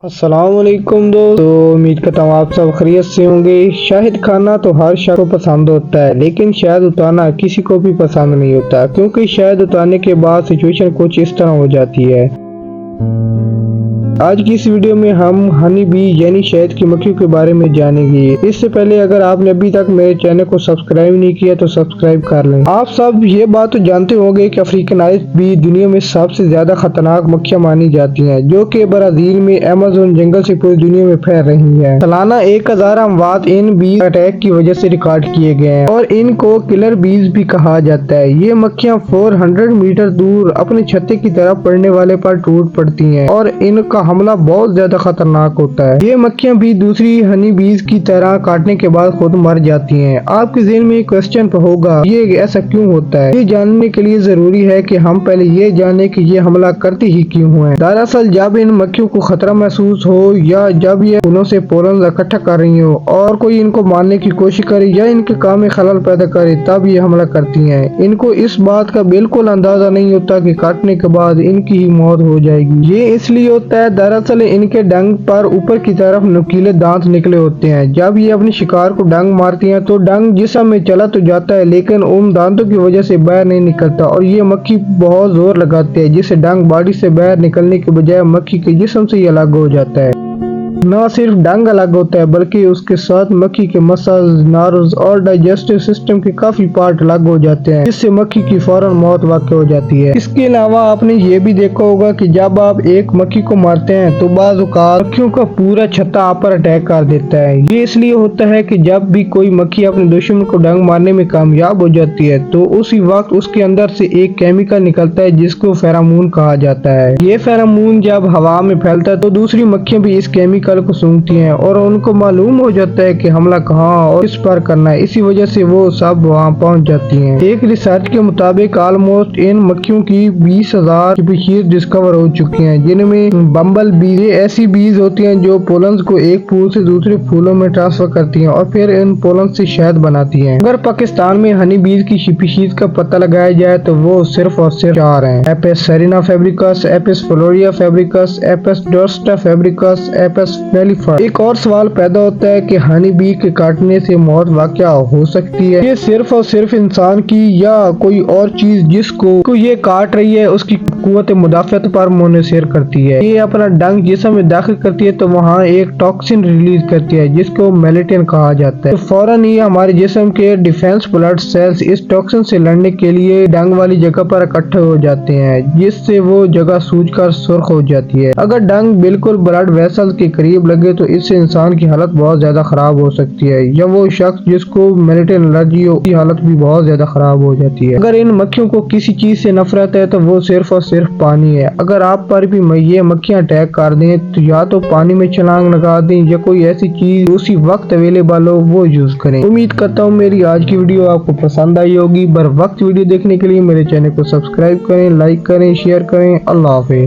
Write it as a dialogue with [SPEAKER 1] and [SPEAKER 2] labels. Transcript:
[SPEAKER 1] السلام علیکم دوستو، امید کرتا ہوں آپ سب خیریت سے ہوں گے۔ شہد کھانا تو ہر شخص کو پسند ہوتا ہے، لیکن شہد اتارنا کسی کو بھی پسند نہیں ہوتا، کیونکہ شہد اتارنے کے بعد سچویشن کچھ اس طرح ہو جاتی ہے۔ آج کی اس ویڈیو میں ہم ہنی بی یعنی شہد کی مکھیوں کے بارے میں جانیں گے۔ اس سے پہلے اگر آپ نے ابھی تک میرے چینل کو سبسکرائب نہیں کیا تو سبسکرائب کر لیں۔ آپ سب یہ بات تو جانتے ہوں گے کہ افریقن آئس بی دنیا میں سب سے زیادہ خطرناک مکھیاں مانی جاتی ہیں، جو کہ برازیل میں ایمیزون جنگل سے پوری دنیا میں پھیل رہی ہیں۔ سالانہ 1000 اموات ان بیز اٹیک کی وجہ سے ریکارڈ کیے گئے ہیں، اور ان کو کلر بیز بھی کہا جاتا ہے۔ یہ مکھیاں 400 میٹر دور اپنے چھتے کی طرف پڑنے والے پر ٹوٹ پڑتی ہیں، اور ان کا حملہ بہت زیادہ خطرناک ہوتا ہے۔ یہ مکھیاں بھی دوسری ہنی بیز کی طرح کاٹنے کے بعد خود مر جاتی ہیں۔ آپ کے ذہن میں ایک کوسچن ہوگا، یہ ایسا کیوں ہوتا ہے؟ یہ جاننے کے لیے ضروری ہے کہ ہم پہلے یہ جانیں کہ یہ حملہ کرتی ہی کیوں ہیں۔ دراصل جب ان مکھیوں کو خطرہ محسوس ہو، یا جب یہ پھولوں سے پولن اکٹھا کر رہی ہوں اور کوئی ان کو مارنے کی کوشش کرے یا ان کے کام میں خلل پیدا کرے، تب یہ حملہ کرتی ہیں۔ ان کو اس بات کا بالکل اندازہ نہیں ہوتا کہ کاٹنے کے بعد ان کی ہی موت ہو جائے گی۔ یہ اس لیے ہوتا ہے، دراصل ان کے ڈنگ پر اوپر کی طرف نوکیلے دانت نکلے ہوتے ہیں۔ جب یہ اپنے شکار کو ڈنگ مارتی ہیں تو ڈنگ جسم میں چلا تو جاتا ہے، لیکن ان دانتوں کی وجہ سے باہر نہیں نکلتا، اور یہ مکھی بہت زور لگاتی ہے، جس سے ڈنگ باڈی سے باہر نکلنے کے بجائے مکھی کے جسم سے ہی الگ ہو جاتا ہے۔ نہ صرف ڈنگ الگ ہوتا ہے، بلکہ اس کے ساتھ مکھی کے مسلز، نروز اور ڈائجسٹو سسٹم کے کافی پارٹ الگ ہو جاتے ہیں، جس سے مکھی کی فوراً موت واقع ہو جاتی ہے۔ اس کے علاوہ آپ نے یہ بھی دیکھا ہوگا کہ جب آپ ایک مکھی کو مارتے ہیں تو بعض اوقات مکھیوں کا پورا چھتا آپ پر اٹیک کر دیتا ہے۔ یہ اس لیے ہوتا ہے کہ جب بھی کوئی مکھی اپنے دشمن کو ڈنگ مارنے میں کامیاب ہو جاتی ہے تو اسی وقت اس کے اندر سے ایک کیمیکل نکلتا ہے جس کو فیرامون کہا جاتا ہے۔ یہ فیرامون جب ہوا میں پھیلتا ہے تو دوسری مکھیاں بھی اس کیمیکل کو سونگتی ہیں، اور ان کو معلوم ہو جاتا ہے کہ حملہ کہاں اور کس پر کرنا ہے، اسی وجہ سے وہ سب وہاں پہنچ جاتی ہیں۔ ایک ریسرچ کے مطابق آلموسٹ ان مکھیوں کی 20,000 اسپیشیز ڈسکور ہو چکی ہیں، جن میں بمبل بیز ایسی بیز ہوتی ہیں جو پولنز کو ایک پھول سے دوسرے پھولوں میں ٹرانسفر کرتی ہیں اور پھر ان پولنز سے شہد بناتی ہیں۔ اگر پاکستان میں ہنی بیز کی اسپیشیز کا پتہ لگایا جائے تو وہ صرف اور صرف 4 ہیں: Apis cerana Fabricius, Apis florea Fabricius, Apis dorsata Fabricius, Apis نیلیفر۔ ایک اور سوال پیدا ہوتا ہے کہ ہنی بی کے کاٹنے سے موت واقع ہو سکتی ہے۔ یہ صرف اور صرف انسان کی یا کوئی اور چیز جس کو یہ کاٹ رہی ہے اس کی قوت مدافعت پر منحصر کرتی ہے۔ یہ اپنا ڈنگ جسم میں داخل کرتی ہے تو وہاں ایک ٹاکسن ریلیز کرتی ہے جس کو میلیٹن کہا جاتا ہے، تو فوراً ہی ہمارے جسم کے ڈیفنس بلڈ سیلز اس ٹاکسن سے لڑنے کے لیے ڈنگ والی جگہ پر اکٹھے ہو جاتے ہیں، جس سے وہ جگہ سوج کر سرخ ہو جاتی ہے۔ اگر ڈنگ بالکل بلڈ ویسل کے قریب لگے تو اس سے انسان کی حالت بہت زیادہ خراب ہو سکتی ہے، یا وہ شخص جس کو میلیٹن الرجی ہو، اس کی حالت بھی بہت زیادہ خراب ہو جاتی ہے۔ اگر ان مکھیوں کو کسی چیز سے نفرت ہے تو وہ صرف اور صرف پانی ہے۔ اگر آپ پر بھی یہ مکھیاں اٹیک کر دیں تو یا تو پانی میں چھلانگ لگا دیں یا کوئی ایسی چیز اسی وقت اویلیبل ہو وہ یوز کریں۔ امید کرتا ہوں میری آج کی ویڈیو آپ کو پسند آئی ہوگی۔ بر وقت ویڈیو دیکھنے کے لیے میرے چینل کو سبسکرائب کریں، لائک کریں، شیئر کریں۔ اللہ حافظ۔